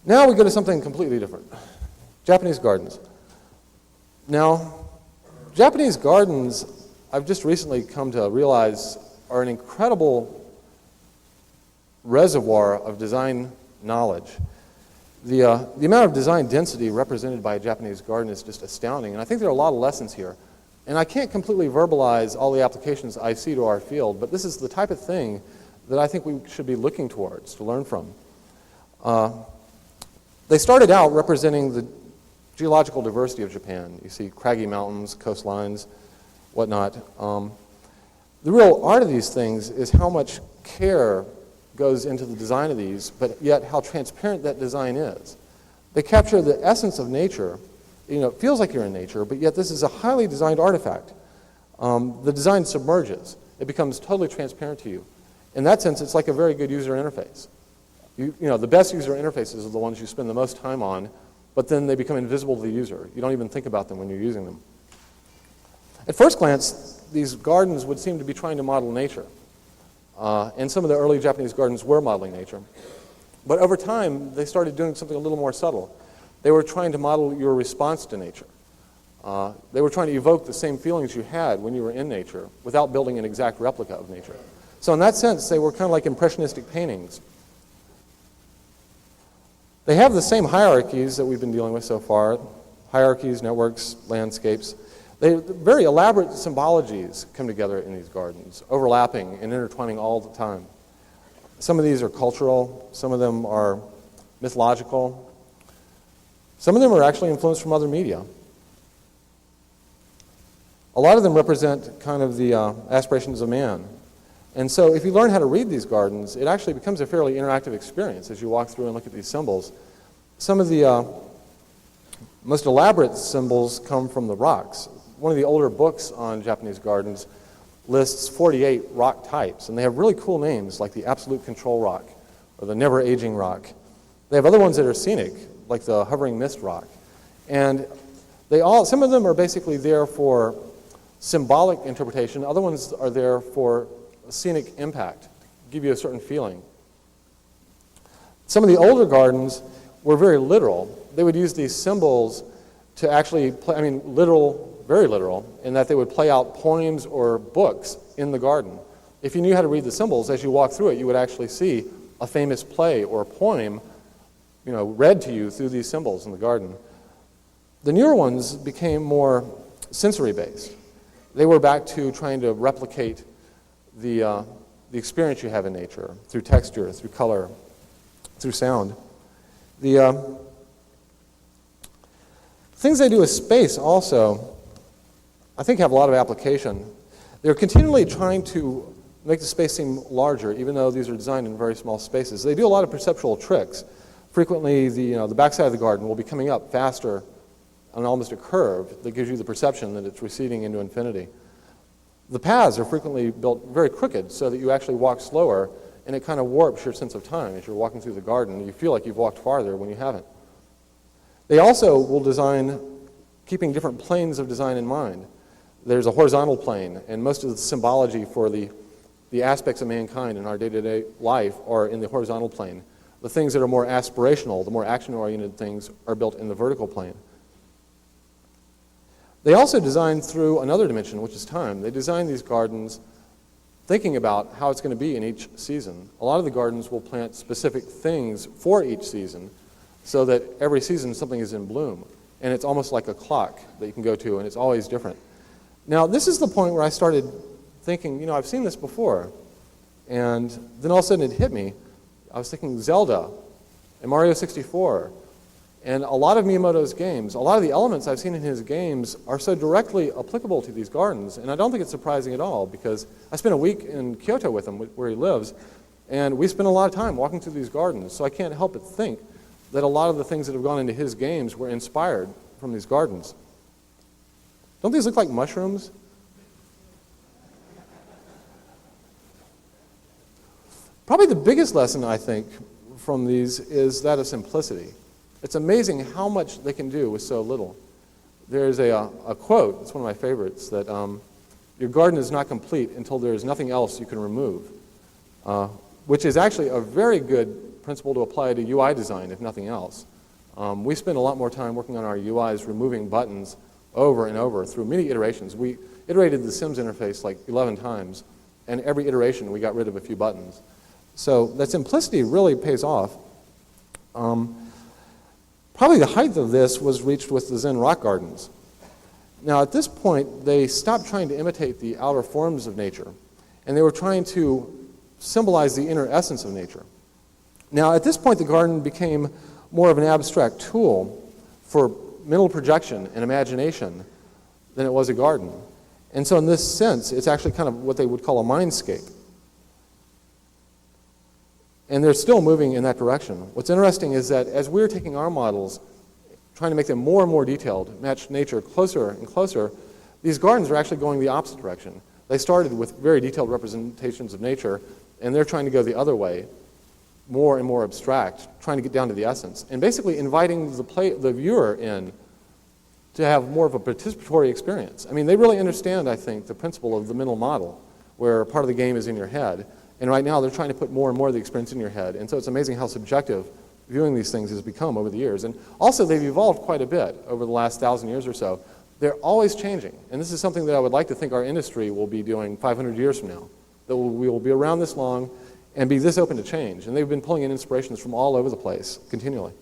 Now we go to something completely different. Japanese gardens. Now, Japanese gardens, I've just recently come to realize, are an incredible reservoir of design knowledge. The amount of design density represented by a Japanese garden is just astounding, and I think there are a lot of lessons here. And I can't completely verbalize all the applications I see to our field, but this is the type of thing that I think we should be looking towards to learn from. They started out representing the geological diversity of Japan. You see craggy mountains, coastlines, whatnot. The real art of these things is how much care goes into the design of these, but yet how transparent that design is. They capture the essence of nature. You know, it feels like you're in nature, but yet this is a highly designed artifact. The design submerges. It becomes totally transparent to you. In that sense, it's like a very good user interface. You know, the best user interfaces are the ones you spend the most time on, but then they become invisible to the user. You don't even think about them when you're using them. At first glance, these gardens would seem to be trying to model nature. And some of the early Japanese gardens were modeling nature. But over time, they started doing something a little more subtle. They were trying to model your response to nature. They were trying to evoke the same feelings you had when you were in nature without building an exact replica of nature. So in that sense, they were kind of like impressionistic paintings. They have the same hierarchies that we've been dealing with so far, hierarchies, networks, landscapes. Very elaborate symbologies come together in these gardens, overlapping and intertwining all the time. Some of these are cultural, some of them are mythological, some of them are actually influenced from other media. A lot of them represent kind of the aspirations of man. And so if you learn how to read these gardens, it actually becomes a fairly interactive experience as you walk through and look at these symbols. Some of the most elaborate symbols come from the rocks. One of the older books on Japanese gardens lists 48 rock types, and they have really cool names like the Absolute Control Rock or the Never Aging Rock. They have other ones that are scenic, like the Hovering Mist Rock. And some of them are basically there for symbolic interpretation. Other ones are there for scenic impact, give you a certain feeling. Some of the older gardens were very literal. They would use these symbols to actually play, literal, very literal, in that they would play out poems or books in the garden. If you knew how to read the symbols, as you walk through it, you would actually see a famous play or a poem, read to you through these symbols in the garden. The newer ones became more sensory-based. They were back to trying to replicate the experience you have in nature through texture, through color, through sound. The things they do with space also, I think, have a lot of application. They're continually trying to make the space seem larger, even though these are designed in very small spaces. They do a lot of perceptual tricks. Frequently, the backside of the garden will be coming up faster on almost a curve that gives you the perception that it's receding into infinity. The paths are frequently built very crooked so that you actually walk slower, and it kind of warps your sense of time as you're walking through the garden. You feel like you've walked farther when you haven't. They also will design keeping different planes of design in mind. There's a horizontal plane, and most of the symbology for the aspects of mankind in our day-to-day life are in the horizontal plane. The things that are more aspirational, the more action-oriented things, are built in the vertical plane. They also design through another dimension, which is time. They design these gardens thinking about how it's going to be in each season. A lot of the gardens will plant specific things for each season so that every season something is in bloom. And it's almost like a clock that you can go to, and it's always different. Now, this is the point where I started thinking, I've seen this before. And then all of a sudden it hit me. I was thinking Zelda and Mario 64. And a lot of Miyamoto's games, a lot of the elements I've seen in his games are so directly applicable to these gardens. And I don't think it's surprising at all, because I spent a week in Kyoto with him, where he lives, and we spent a lot of time walking through these gardens. So I can't help but think that a lot of the things that have gone into his games were inspired from these gardens. Don't these look like mushrooms? Probably the biggest lesson, I think, from these is that of simplicity. It's amazing how much they can do with so little. There's a quote, it's one of my favorites, that your garden is not complete until there is nothing else you can remove, which is actually a very good principle to apply to UI design, if nothing else. We spend a lot more time working on our UIs, removing buttons over and over through many iterations. We iterated the Sims interface like 11 times, and every iteration we got rid of a few buttons. So that simplicity really pays off. Probably the height of this was reached with the Zen rock gardens. Now at this point, they stopped trying to imitate the outer forms of nature, and they were trying to symbolize the inner essence of nature. Now at this point, the garden became more of an abstract tool for mental projection and imagination than it was a garden. And so in this sense, it's actually kind of what they would call a mindscape. And they're still moving in that direction. What's interesting is that as we're taking our models, trying to make them more and more detailed, match nature closer and closer, these gardens are actually going the opposite direction. They started with very detailed representations of nature, and they're trying to go the other way, more and more abstract, trying to get down to the essence, and basically inviting the viewer in to have more of a participatory experience. I mean, they really understand, I think, the principle of the mental model, where part of the game is in your head. And right now, they're trying to put more and more of the experience in your head. And so it's amazing how subjective viewing these things has become over the years. And also, they've evolved quite a bit over the last 1,000 years or so. They're always changing. And this is something that I would like to think our industry will be doing 500 years from now, that we will be around this long and be this open to change. And they've been pulling in inspirations from all over the place continually.